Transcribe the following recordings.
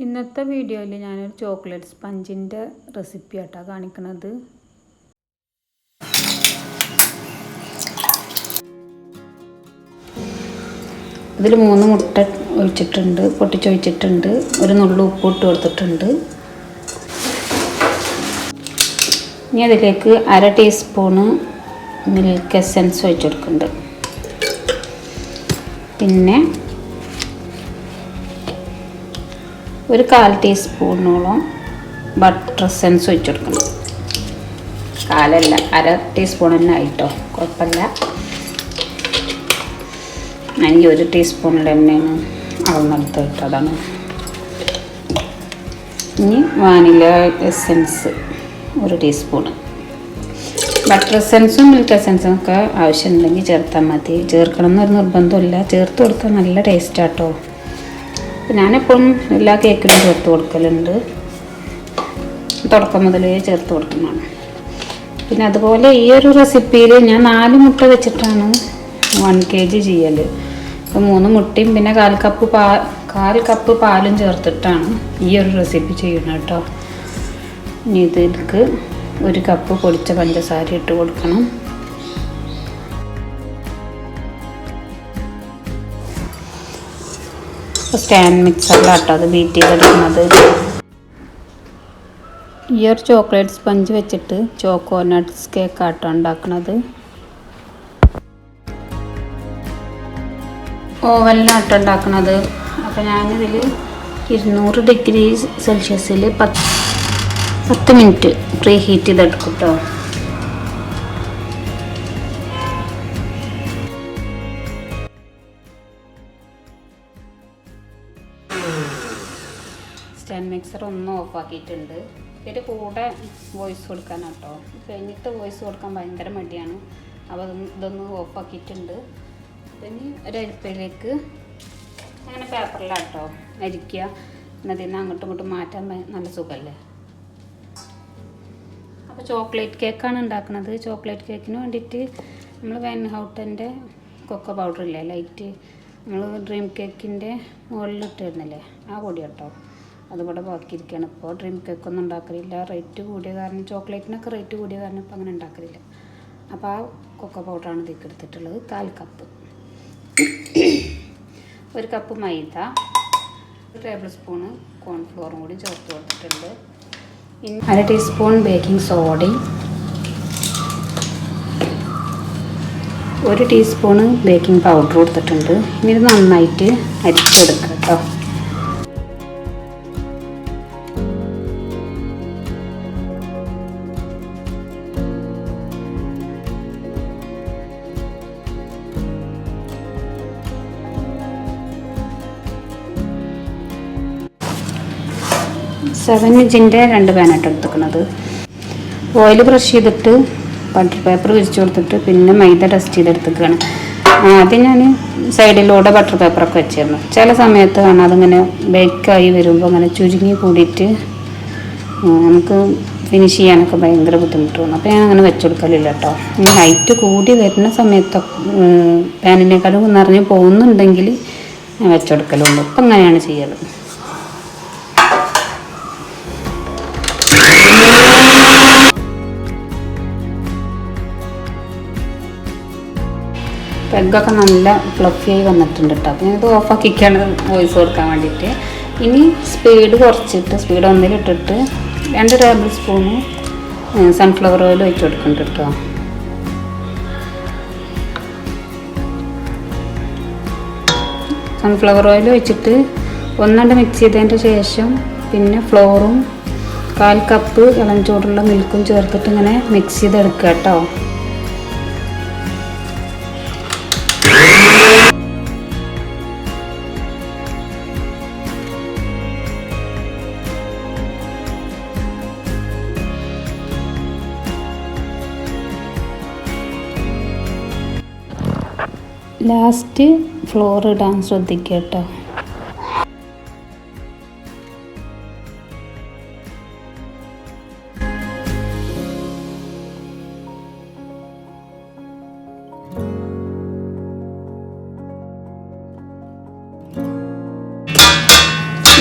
ഇന്നത്തെ വീഡിയോയിൽ ഞാനൊരു ചോക്ലേറ്റ് സ്പഞ്ചിൻ്റെ റെസിപ്പി ആയിട്ടാണ് കാണിക്കുന്നത്. ഇതിൽ 3 മുട്ട ഒഴിച്ചിട്ടുണ്ട്, പൊട്ടിച്ചൊഴിച്ചിട്ടുണ്ട്, ഒരു നുള്ളു ഉപ്പ് ഇട്ട് കൊടുത്തിട്ടുണ്ട്. ഇനി അതിലേക്ക് 1/2 ടീസ്പൂണ് മിൽക്ക് എസൻസ് ഒഴിച്ചെടുക്കുന്നുണ്ട്. പിന്നെ ഒരു 1/4 ടീസ്പൂണോളം ബട്ടർ എസൻസ് ഒഴിച്ചെടുക്കണം. 1/4 1/2 ടീസ്പൂൺ തന്നെ ആയിട്ടോ, കുഴപ്പമില്ല. എനിക്ക് 1 ടീസ്പൂണിൽ തന്നെയാണ് അളന്നെടുത്ത് ഇട്ടതാണ്. ഇനി വാനില എസൻസ് 1 ടീസ്പൂണ്. ബട്ടർ എസൻസും മിൽക്ക് എസൻസും ഒക്കെ ആവശ്യമുണ്ടെങ്കിൽ ചേർത്താൽ മതി. ചേർക്കണം എന്നൊരു നിർബന്ധമില്ല, ചേർത്ത് കൊടുത്താൽ നല്ല ടേസ്റ്റാട്ടോ. ഞാനെപ്പോഴും എല്ലാ കേക്കിലും ചേർത്ത് കൊടുക്കലുണ്ട്, തുടക്കം മുതലേ ചേർത്ത് കൊടുക്കുന്നതാണ്. പിന്നെ അതുപോലെ ഈ ഒരു റെസിപ്പിയിൽ ഞാൻ 4 മുട്ട വെച്ചിട്ടാണ് 1 kg ചെയ്യൽ. അപ്പോൾ 3 മുട്ടയും പിന്നെ 1/4 കപ്പ് പാലും ചേർത്തിട്ടാണ് ഈ ഒരു റെസിപ്പി ചെയ്യുന്നത് കേട്ടോ. ഇനി ഇതിലേക്ക് 1 കപ്പ് പൊടിച്ച പഞ്ചസാര ഇട്ട് കൊടുക്കണം. സ്റ്റാൻഡ് മിക്സറിലാട്ടോ അത് ബീറ്റ് ചെയ്തെടുക്കുന്നത്. ഈ ഒരു ചോക്ലേറ്റ് സ്പഞ്ച് വെച്ചിട്ട് ചോക്കോ നട്ട്സ് കേക്കാട്ടോ ഉണ്ടാക്കുന്നത്. ഓവനിലാട്ടോ ഉണ്ടാക്കുന്നത്. അപ്പോൾ ഞാനിതിൽ 200 ഡിഗ്രി സെൽഷ്യസിൽ 10 മിനിറ്റ് പ്രീ ഹീറ്റ് ചെയ്തെടുക്കും കേട്ടോ. സ്റ്റാൻഡ് മിക്സർ ഒന്ന് ഓഫാക്കിയിട്ടുണ്ട്. ഇതിൻ്റെ കൂടെ വോയിസ് കൊടുക്കാനാട്ടോ. കഴിഞ്ഞിട്ട് വോയിസ് കൊടുക്കാൻ ഭയങ്കര മടിയാണ്. അപ്പോൾ ഇതൊന്ന് ഓഫാക്കിയിട്ടുണ്ട്. പിന്നെ ഒരു അരിപ്പയിലേക്ക് അങ്ങനെ പേപ്പറിലാട്ടോ അരിക്കുക. പിന്നെ അതിൽ നിന്ന് അങ്ങോട്ടും ഇങ്ങോട്ടും മാറ്റാൻ നല്ല സുഖമല്ലേ. അപ്പോൾ ചോക്ലേറ്റ് കേക്കാണ് ഉണ്ടാക്കുന്നത്. ചോക്ലേറ്റ് കേക്കിന് വേണ്ടിയിട്ട് നമ്മൾ വാൻ ഹൗട്ടൻ്റെ കൊക്കോ പൗഡർ ഇല്ലേ, ലൈറ്റ് നമ്മൾ ഡ്രീം കേക്കിൻ്റെ മുകളിൽ ഇട്ടിരുന്നില്ലേ, ആ പൊടി കേട്ടോ. അതുകൂടെ ബാക്കിയിരിക്കുകയാണ്. ഇപ്പോൾ ഡ്രീം കേക്കൊന്നും ഉണ്ടാക്കലില്ല, റേറ്റ് കൂടിയ കാരണം. ചോക്ലേറ്റിനൊക്കെ റേറ്റ് കൂടിയ കാരണം ഇപ്പോൾ അങ്ങനെ ഉണ്ടാക്കലില്ല. അപ്പോൾ ആ കൊക്കോ പൗഡറാണ് ഇതിലേക്ക് എടുത്തിട്ടുള്ളത്. 1/4 കപ്പ്. 1 കപ്പ് മൈദ, 1 ടേബിൾ സ്പൂണ് കോൺഫ്ലോറും കൂടി ചേർത്ത് കൊടുത്തിട്ടുണ്ട്. ഇനി 1/2 ടീസ്പൂൺ ബേക്കിംഗ് സോഡയും 1 ടീസ്പൂണ് ബേക്കിംഗ് പൗഡർ കൊടുത്തിട്ടുണ്ട്. ഇനി ഇത് നന്നായിട്ട് അരിച്ചെടുക്കുക കേട്ടോ. സെവൻ ഇഞ്ചിൻ്റെ 2 പാനായിട്ട് എടുത്തിരിക്കുന്നത്. ഓയിൽ ബ്രഷ് ചെയ്തിട്ട് ബട്ടർ പേപ്പർ വിരിച്ച് കൊടുത്തിട്ട് പിന്നെ മൈദ ഡസ്റ്റ് ചെയ്തെടുത്തിരിക്കുകയാണ്. ആദ്യം ഞാൻ സൈഡിലൂടെ ബട്ടർ പേപ്പറൊക്കെ വെച്ചിരുന്നു. ചില സമയത്ത് കാണാം അതിങ്ങനെ ബേക്കായി വരുമ്പോൾ അങ്ങനെ ചുരുങ്ങി കൂടിയിട്ട് നമുക്ക് ഫിനിഷ് ചെയ്യാനൊക്കെ ഭയങ്കര ബുദ്ധിമുട്ട് വന്നു. അപ്പോൾ ഞാൻ അങ്ങനെ വെച്ച് കൊടുക്കലില്ല കേട്ടോ. ഇനി ഹൈറ്റ് കൂടി വരുന്ന സമയത്തൊക്കെ പാനിനേക്കാളും നിറഞ്ഞ് പോകുന്നുണ്ടെങ്കിൽ ഞാൻ വെച്ച് കൊടുക്കലുള്ളൂ. ഇപ്പം അങ്ങനെയാണ് ചെയ്യല്. എഗ്ഗൊക്കെ നല്ല ഫ്ലഫിയായി വന്നിട്ടുണ്ട് കേട്ടോ. അപ്പോൾ ഞാനിത് ഓഫാക്കിക്കാണ് വോയിസ് കൊടുക്കാൻ വേണ്ടിയിട്ട്. ഇനി സ്പീഡ് കുറച്ചിട്ട് സ്പീഡ് 1-ലിട്ടിട്ട് 2 ടേബിൾ സ്പൂണ് സൺഫ്ലവർ ഓയിൽ ഒഴിച്ച് കൊടുക്കുന്നുണ്ട് കേട്ടോ. സൺഫ്ലവർ ഓയിൽ ഒഴിച്ചിട്ട് ഒന്നുകൊണ്ട് മിക്സ് ചെയ്തതിൻ്റെ ശേഷം പിന്നെ ഫ്ലോറും 1/4 കപ്പ് ഇളം ചൂടുള്ള മിൽക്കും ചേർത്തിട്ട് ഇങ്ങനെ മിക്സ് ചെയ്തെടുക്കുക കേട്ടോ. ലാസ്റ്റ് ഫ്ലോർ ഇടാൻ ശ്രദ്ധിക്കുക കേട്ടോ.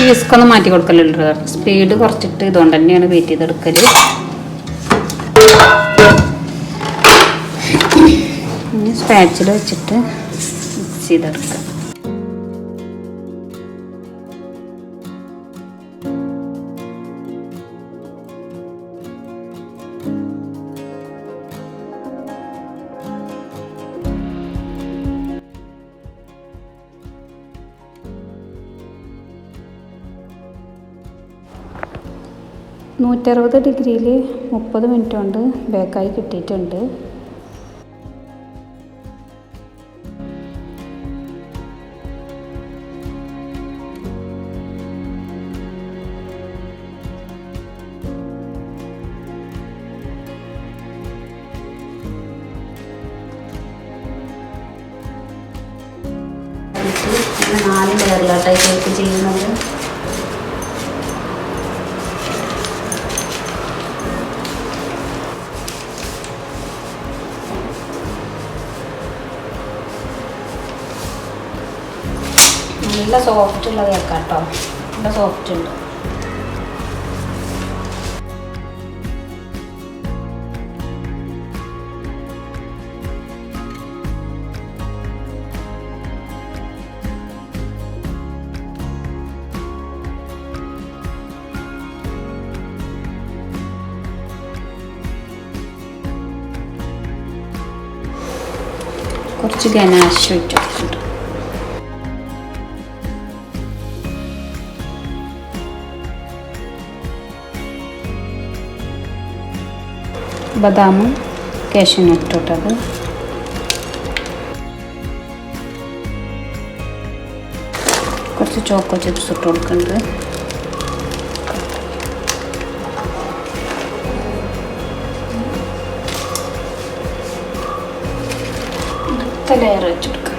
വിസ്ക് ഒന്ന് മാറ്റി കൊടുക്കലുണ്ട്. സ്പീഡ് കുറച്ചിട്ട് ഇതുകൊണ്ട് തന്നെയാണ് ബീറ്റ് ചെയ്തെടുക്കൽ. ഇനി സ്പാച്ചിൽ വെച്ചിട്ട് മിക്സ് ചെയ്തെടുക്കുക. നൂറ്ററുപത് ഡിഗ്രിയിൽ 30 മിനിറ്റ് കൊണ്ട് ബേക്കായി കിട്ടിയിട്ടുണ്ട്. ഇത് 4 ലെയറിലായിട്ടായി കേക്ക് ചെയ്യുന്നത്. നല്ല സോഫ്റ്റ് ഉള്ള കേക്കാട്ടോ, നല്ല സോഫ്റ്റ് ഉണ്ട്. കുറച്ച് ഗനാഷ് വെച്ചിട്ടുണ്ട്. ബദാമും കാഷ്യൂനട്ടും ഇട്ടത്. കുറച്ച് ചോക്കോ ചിപ്സ് ഇട്ട് കൊടുക്കുന്നുണ്ട്. ലെയർ വെച്ചെടുക്കുക.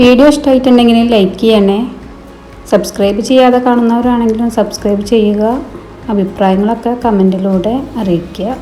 വീഡിയോ ഇഷ്ടമായിട്ടുണ്ടെങ്കിൽ ലൈക്ക് ചെയ്യണേ. സബ്സ്ക്രൈബ് ചെയ്യാതെ കാണുന്നവരാണെങ്കിലും സബ്സ്ക്രൈബ് ചെയ്യുക. അഭിപ്രായങ്ങളൊക്കെ കമൻറ്റിലൂടെ അറിയിക്കുക.